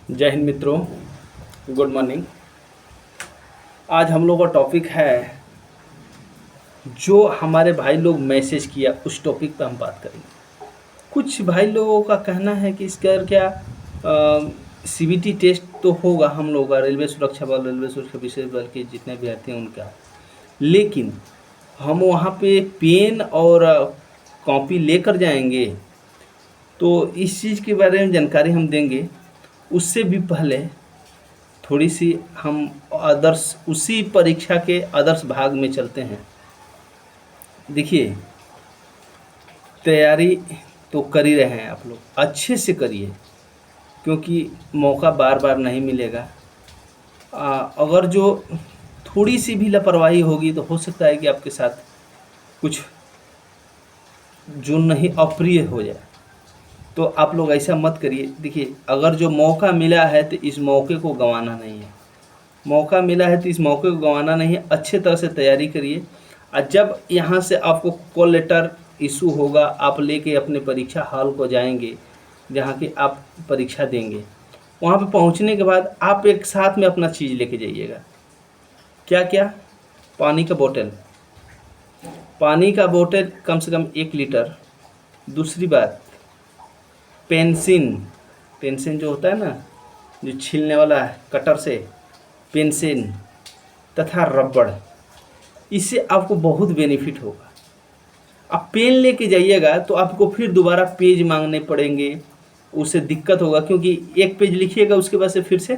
जय हिंद मित्रों, good morning. आज हम लोग का टॉपिक है जो हमारे भाई लोग मैसेज किया, उस टॉपिक पे हम बात करेंगे। कुछ भाई लोगों का कहना है कि इसका क्या सीबीटी टेस्ट तो होगा हम लोग का, रेलवे सुरक्षा बल, रेलवे सुरक्षा विशेष बल के जितने अभ्यर्थी हैं उनका, लेकिन हम वहाँ पे पेन और कॉपी लेकर जाएंगे। तो इस चीज़ के बारे में जानकारी हम देंगे। उससे भी पहले थोड़ी सी हम आदर्श उसी परीक्षा के आदर्श भाग में चलते हैं। देखिए, तैयारी तो कर ही रहे हैं आप लोग, अच्छे से करिए क्योंकि मौका बार बार नहीं मिलेगा। अगर जो थोड़ी सी भी लापरवाही होगी तो हो सकता है कि आपके साथ कुछ जो नहीं अप्रिय हो जाए, तो आप लोग ऐसा मत करिए। देखिए, अगर जो मौका मिला है तो इस मौके को गंवाना नहीं है। मौका मिला है तो इस मौके को गंवाना नहीं है। अच्छे तरह से तैयारी करिए और जब यहाँ से आपको कॉल लेटर इशू होगा, आप लेके अपने परीक्षा हॉल को जाएंगे जहाँ की आप परीक्षा देंगे। वहाँ पे पहुँचने के बाद आप एक साथ में अपना चीज़ लेके जाइएगा। क्या क्या? पानी का बोतल, पानी का बोतल कम से कम 1 लीटर। दूसरी बात, पेंसिल, पेंसिल जो होता है ना, जो छीलने वाला है कटर से, पेंसिल तथा रबड़, इससे आपको बहुत बेनिफिट होगा। आप पेन लेके जाइएगा तो आपको फिर दोबारा पेज मांगने पड़ेंगे, उससे दिक्कत होगा क्योंकि एक पेज लिखिएगा उसके बाद से फिर से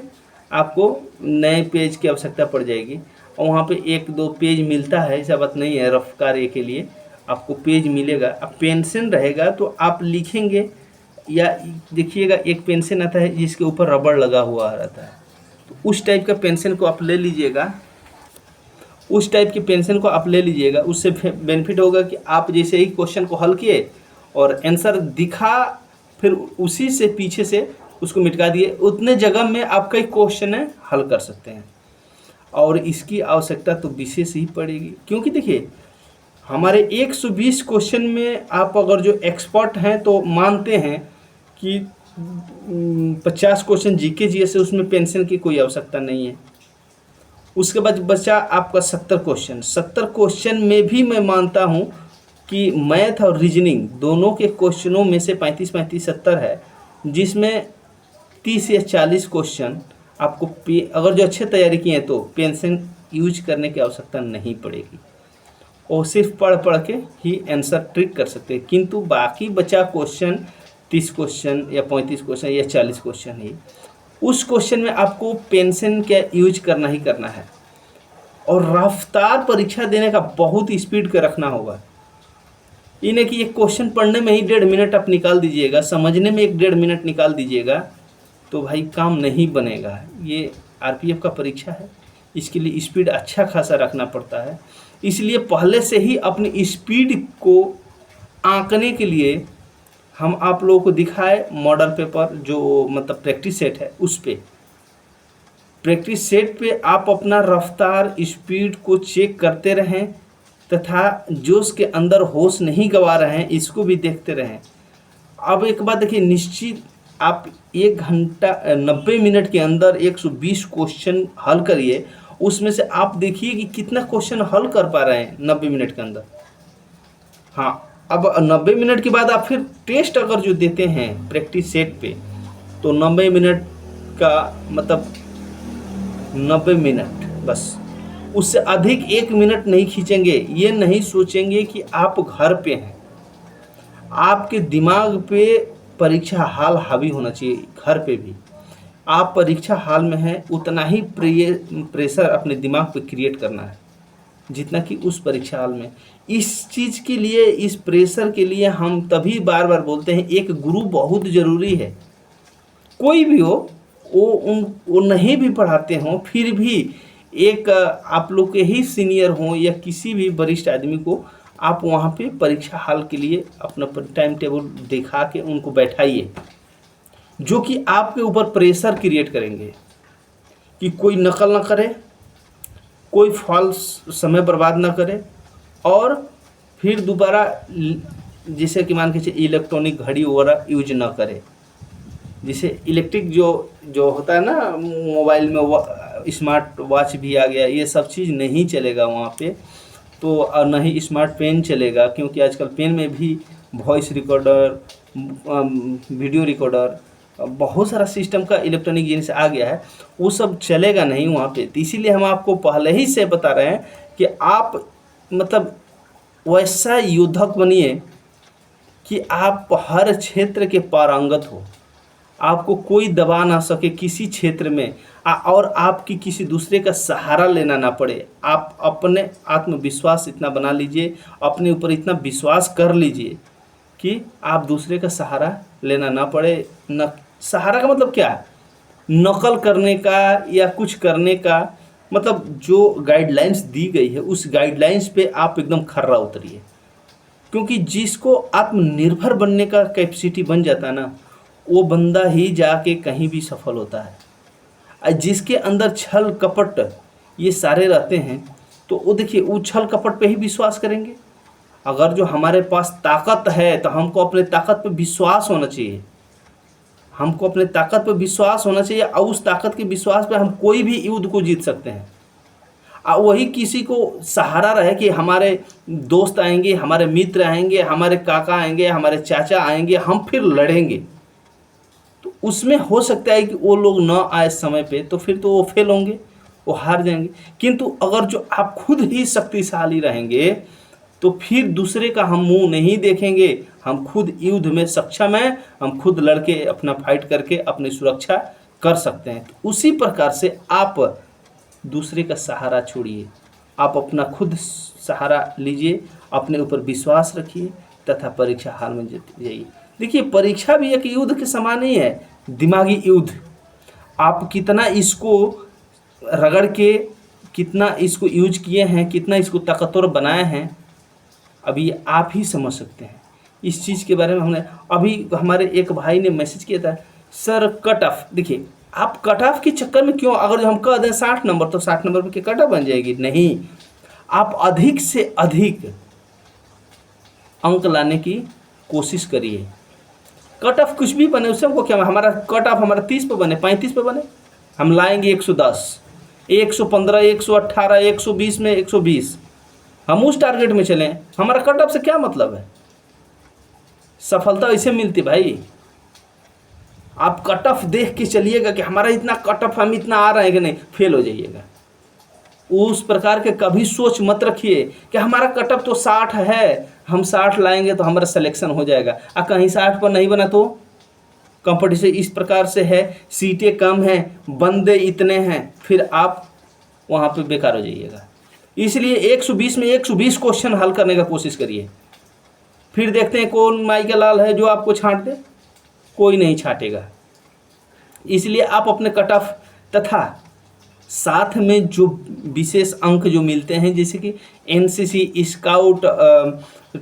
आपको नए पेज की आवश्यकता पड़ जाएगी। और वहाँ पे 1-2 पेज मिलता है, ऐसा बात नहीं है, रफ कार्य के लिए आपको पेज मिलेगा। अब पेंसिल रहेगा तो आप लिखेंगे, या देखिएगा एक पेंसिल आता है जिसके ऊपर रबड़ लगा हुआ रहता है, तो उस टाइप का पेंसिल को आप ले लीजिएगा। उस टाइप की पेंसिल को आप ले लीजिएगा। उससे बेनिफिट होगा कि आप जैसे ही क्वेश्चन को हल किए और आंसर दिखा, फिर उसी से पीछे से उसको मिटका दिए, उतने जगह में आप कई क्वेश्चन हल कर सकते हैं। और इसकी आवश्यकता तो विशेष ही पड़ेगी क्योंकि देखिए, हमारे 120 क्वेश्चन में आप अगर जो एक्सपर्ट हैं तो मानते हैं कि 50 क्वेश्चन जीके जीएस से, उसमें पेंसिल की कोई आवश्यकता नहीं है। उसके बाद बचा आपका 70 क्वेश्चन। 70 क्वेश्चन में भी मैं मानता हूँ कि मैथ और रीजनिंग दोनों के क्वेश्चनों में से 35-35 70 है, जिसमें 30 या 40 क्वेश्चन आपको अगर जो अच्छे तैयारी किए हैं तो पेंसिल यूज करने की आवश्यकता नहीं पड़ेगी और सिर्फ पढ़ पढ़ के ही आंसर ट्रिक कर सकते हैं। किंतु बाकी बचा क्वेश्चन 30 क्वेश्चन या 35 क्वेश्चन या 40 क्वेश्चन ही, उस क्वेश्चन में आपको पेंसिल का यूज करना ही करना है। और रफ्तार परीक्षा देने का बहुत स्पीड का रखना होगा। ये नहीं कि एक क्वेश्चन पढ़ने में ही 1.5 मिनट आप निकाल दीजिएगा, समझने में 1-1.5 मिनट निकाल दीजिएगा, तो भाई काम नहीं बनेगा। ये आरपीएफ का परीक्षा है, इसके लिए स्पीड अच्छा खासा रखना पड़ता है। इसलिए पहले से ही अपनी स्पीड को आंकने के लिए हम आप लोगों को दिखाए मॉडल पेपर, जो मतलब प्रैक्टिस सेट है, उस पे प्रैक्टिस सेट पे आप अपना रफ्तार स्पीड को चेक करते रहें तथा जो उसके अंदर होश नहीं गंवा रहे हैं इसको भी देखते रहें। अब एक बात देखिए, निश्चित आप 1 घंटा 90 मिनट के अंदर 120 क्वेश्चन हल करिए, उसमें से आप देखिए कि कितना क्वेश्चन हल कर पा रहे हैं 90 मिनट के अंदर। हाँ, अब 90 मिनट के बाद आप फिर टेस्ट अगर जो देते हैं प्रैक्टिस सेट पे, तो 90 मिनट का मतलब 90 मिनट बस, उससे अधिक 1 मिनट नहीं खींचेंगे। ये नहीं सोचेंगे कि आप घर पे हैं, आपके दिमाग पे परीक्षा हॉल हावी होना चाहिए। घर पे भी आप परीक्षा हॉल में हैं, उतना ही प्रेशर अपने दिमाग पे क्रिएट करना है जितना कि उस परीक्षा हॉल में। इस चीज़ के लिए, इस प्रेशर के लिए हम तभी बार बार बोलते हैं एक गुरु बहुत ज़रूरी है। कोई भी हो, वो नहीं भी पढ़ाते हों, फिर भी एक आप लोग के ही सीनियर हों या किसी भी वरिष्ठ आदमी को आप वहाँ पे परीक्षा हॉल के लिए अपना टाइम टेबल दिखा के उनको बैठाइए, जो कि आपके ऊपर प्रेशर क्रिएट करेंगे कि कोई नकल ना करे, कोई फॉल्स समय बर्बाद ना करे, और फिर दोबारा जैसे कि मान के चलिए इलेक्ट्रॉनिक घड़ी वगैरह यूज ना करे। जैसे इलेक्ट्रिक जो जो होता है ना, मोबाइल में स्मार्ट वॉच भी आ गया, ये सब चीज़ नहीं चलेगा वहाँ पे। तो और ना ही स्मार्ट पेन चलेगा, क्योंकि आजकल पेन में भी वॉइस रिकॉर्डर, वीडियो रिकॉर्डर, बहुत सारा सिस्टम का इलेक्ट्रॉनिक जिनिस आ गया है, वो सब चलेगा नहीं वहाँ पे। तो इसीलिए हम आपको पहले ही से बता रहे हैं कि आप मतलब वैसा योद्धक बनिए कि आप हर क्षेत्र के पारंगत हो, आपको कोई दबा ना सके किसी क्षेत्र में, और आपकी किसी दूसरे का सहारा लेना ना पड़े। आप अपने आत्मविश्वास इतना बना लीजिए, अपने ऊपर इतना विश्वास कर लीजिए कि आप दूसरे का सहारा लेना ना पड़े। न सहारा का मतलब क्या है? नकल करने का या कुछ करने का मतलब, जो गाइडलाइंस दी गई है उस गाइडलाइंस पे आप एकदम खर्रा उतरिए। क्योंकि जिसको आत्मनिर्भर बनने का कैपेसिटी बन जाता है ना, वो बंदा ही जाके कहीं भी सफल होता है। और जिसके अंदर छल कपट ये सारे रहते हैं, तो वो देखिए वो छल कपट पे ही विश्वास करेंगे। अगर जो हमारे पास ताकत है तो हमको अपने ताकत पे विश्वास होना चाहिए, हमको अपने ताकत पे विश्वास होना चाहिए, और उस ताकत के विश्वास पे हम कोई भी युद्ध को जीत सकते हैं। वही किसी को सहारा रहे कि हमारे दोस्त आएंगे, हमारे मित्र आएंगे, हमारे काका आएंगे, हमारे चाचा आएंगे, हम फिर लड़ेंगे, तो उसमें हो सकता है कि वो लोग न आए समय पे, तो फिर तो वो फेल होंगे, वो हार जाएंगे। किंतु अगर जो आप खुद ही शक्तिशाली रहेंगे, तो फिर दूसरे का हम मुंह नहीं देखेंगे, हम खुद युद्ध में सक्षम हैं, हम खुद लड़के अपना फाइट करके अपनी सुरक्षा कर सकते हैं। तो उसी प्रकार से आप दूसरे का सहारा छोड़िए, आप अपना खुद सहारा लीजिए, अपने ऊपर विश्वास रखिए तथा परीक्षा हाल में जाइए। देखिए परीक्षा भी एक युद्ध के समान ही है, दिमागी युद्ध। आप कितना इसको रगड़ के, कितना इसको यूज किए हैं, कितना इसको ताकतवर बनाए हैं, अभी आप ही समझ सकते हैं। इस चीज़ के बारे में हमने अभी, हमारे एक भाई ने मैसेज किया था, सर कट ऑफ। देखिए आप कट ऑफ के चक्कर में क्यों, अगर हम कह दें 60 नंबर तो 60 नंबर की कट ऑफ बन जाएगी, नहीं। आप अधिक से अधिक अंक लाने की कोशिश करिए। कट ऑफ कुछ भी बने उससे हमको क्या, हमारा कट ऑफ हमारा 30 पे बने, 35 पे बने, हम लाएंगे 110, 115, 118, 120 में 120, हम उस टारगेट में चलें। हमारा कट ऑफ से क्या मतलब है? सफलता ऐसे मिलती भाई, आप कट ऑफ देख के चलिएगा कि हमारा इतना कट ऑफ, हम इतना आ रहे हैं कि नहीं, फेल हो जाइएगा। उस प्रकार के कभी सोच मत रखिए कि हमारा कट ऑफ तो 60 है, हम 60 लाएंगे तो हमारा सिलेक्शन हो जाएगा, और कहीं 60 पर नहीं बना तो कंपटीशन इस प्रकार से है, सीटें कम हैं, बंदे इतने हैं, फिर आप वहाँ पे बेकार हो जाइएगा। इसलिए 120 में 120 क्वेश्चन हल करने का कोशिश करिए, फिर देखते हैं कौन माई का लाल है जो आपको छांट दे, कोई नहीं छांटेगा। इसलिए आप अपने कट ऑफ तथा साथ में जो विशेष अंक जो मिलते हैं, जैसे कि एनसीसी, स्काउट,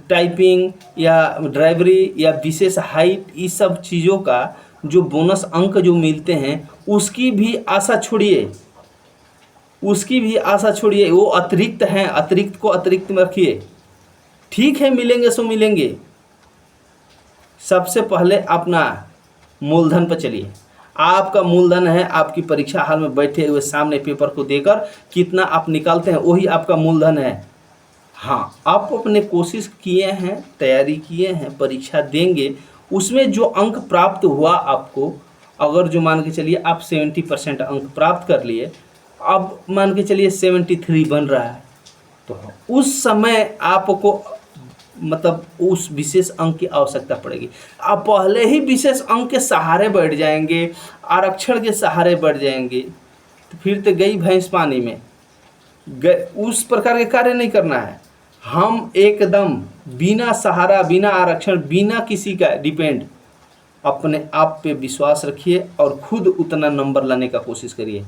टाइपिंग या ड्राइवरी या विशेष हाइट, इस सब चीज़ों का जो बोनस अंक जो मिलते हैं, उसकी भी आशा छोड़िए, उसकी भी आशा छोड़िए। वो अतिरिक्त हैं, अतिरिक्त को अतिरिक्त में रखिए। ठीक है, मिलेंगे सो मिलेंगे, सबसे पहले अपना मूलधन पर चलिए। आपका मूलधन है, आपकी परीक्षा हाल में बैठे हुए सामने पेपर को देकर कितना आप निकालते हैं, वही आपका मूलधन है। हाँ, आप अपने कोशिश किए हैं, तैयारी किए हैं, परीक्षा देंगे, उसमें जो अंक प्राप्त हुआ आपको, अगर जो मान के चलिए आप 70% अंक प्राप्त कर लिए, अब मान के चलिए 73 बन रहा है, तो उस समय आपको मतलब उस विशेष अंक की आवश्यकता पड़ेगी। आप पहले ही विशेष अंक के सहारे बैठ जाएंगे, आरक्षण के सहारे बैठ जाएंगे, तो फिर तो गई भैंस पानी में। उस प्रकार के कार्य नहीं करना है। हम एकदम बिना सहारा, बिना आरक्षण, बिना किसी का डिपेंड, अपने आप पे विश्वास रखिए और खुद उतना नंबर लाने का कोशिश करिए।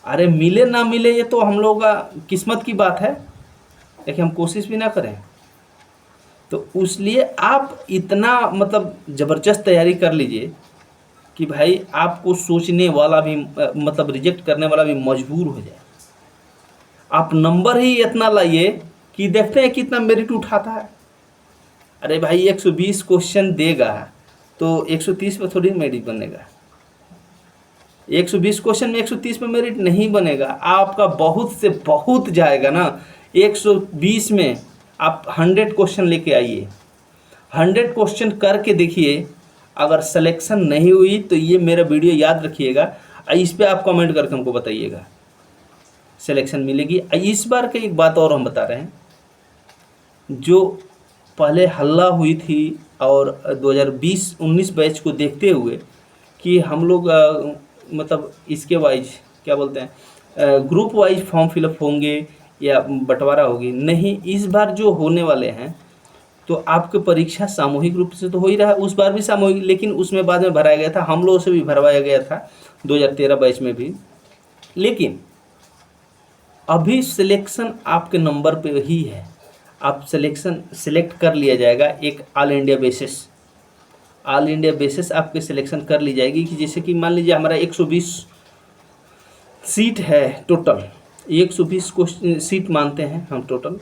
अरे मिले ना मिले ये तो हम लोग का किस्मत की बात है, लेकिन हम कोशिश भी ना करें तो उसलिए आप इतना मतलब ज़बरदस्त तैयारी कर लीजिए कि भाई आपको सोचने वाला भी मतलब रिजेक्ट करने वाला भी मजबूर हो जाए। आप नंबर ही इतना लाइए कि देखते हैं कितना मेरिट उठाता है। अरे भाई 120 क्वेश्चन देगा, तो 130 पे थोड़ी मेरिट बनेगा। 120 क्वेश्चन में 130 पे मेरिट नहीं बनेगा, आपका बहुत से बहुत जाएगा ना। 120 में आप 100 क्वेश्चन लेके आइए, 100 क्वेश्चन करके देखिए, अगर सिलेक्शन नहीं हुई तो ये मेरा वीडियो याद रखिएगा, इस पे आप कमेंट करके हमको बताइएगा सिलेक्शन मिलेगी। इस बार की एक बात और हम बता रहे हैं, जो पहले हल्ला हुई थी और 2020-19 बैच को देखते हुए कि हम लोग मतलब इसके वाइज क्या बोलते हैं, ग्रुप वाइज फॉर्म फिलअप होंगे या बंटवारा होगी, नहीं, इस बार जो होने वाले हैं तो आपके परीक्षा सामूहिक रूप से तो हो ही रहा है, उस बार भी सामूहिक, लेकिन उसमें बाद में भराया गया था, हम लोगों से भी भरवाया गया था 2013 बैच में भी। लेकिन अभी सिलेक्शन आपके नंबर पे ही है, आप सिलेक्ट कर लिया जाएगा एक ऑल इंडिया बेसिस आपके सिलेक्शन कर ली जाएगी। कि जैसे कि मान लीजिए हमारा 120 सीट है टोटल, 120 क्वेश्चन सीट मानते हैं हम टोटल,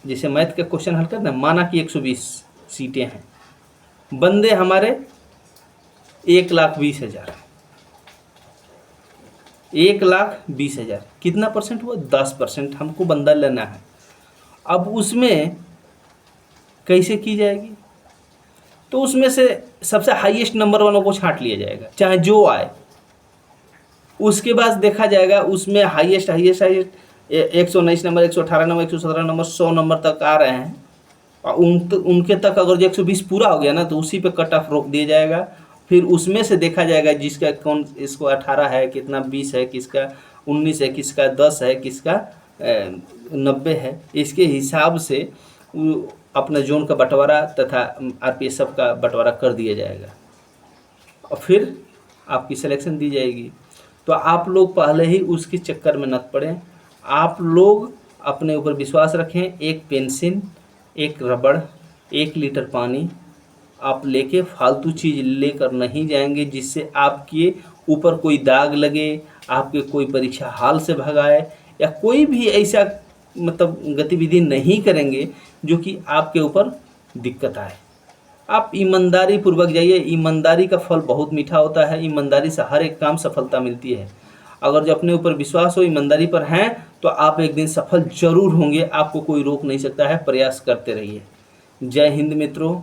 जैसे मैथ का क्वेश्चन हल करते हैं, माना कि 120 सीटें हैं, बंदे हमारे 1,20,000, 1,20,000, कितना परसेंट हुआ, 10% हमको बंदा लेना है। अब उसमें कैसे की जाएगी, तो उसमें से सबसे हाईएस्ट नंबर वालों को छांट लिया जाएगा, चाहे जो आए, उसके बाद देखा जाएगा उसमें highest 119 number, 118 number, 117 number, 100 number तक आ रहे हैं, और उनके तक अगर जो 120 पूरा हो गया ना तो उसी पे कट ऑफ रोक दिया जाएगा। फिर उसमें से देखा जाएगा जिसका कौन, इसको 18 है, कितना 20 है, किसका 19 है, किसका 10 है, किसका 90 है, इसके हिसाब से अपना जोन का बंटवारा तथा आरपीएसएफ का बंटवारा कर दिया जाएगा और फिर आपकी सिलेक्शन दी जाएगी। तो आप लोग पहले ही उसके चक्कर में न पड़ें, आप लोग अपने ऊपर विश्वास रखें, एक पेंसिल, एक रबड़, 1 लीटर पानी आप लेके फालतू चीज़ लेकर नहीं जाएंगे जिससे आपके ऊपर कोई दाग लगे, आपके कोई परीक्षा हाल से भगाए, या कोई भी ऐसा मतलब गतिविधि नहीं करेंगे जो कि आपके ऊपर दिक्कत आए। आप ईमानदारी पूर्वक जाइए, ईमानदारी का फल बहुत मीठा होता है, ईमानदारी से हर एक काम सफलता मिलती है। अगर जो अपने ऊपर विश्वास हो, ईमानदारी पर हैं, तो आप एक दिन सफल जरूर होंगे, आपको कोई रोक नहीं सकता है, प्रयास करते रहिए। जय हिंद मित्रों।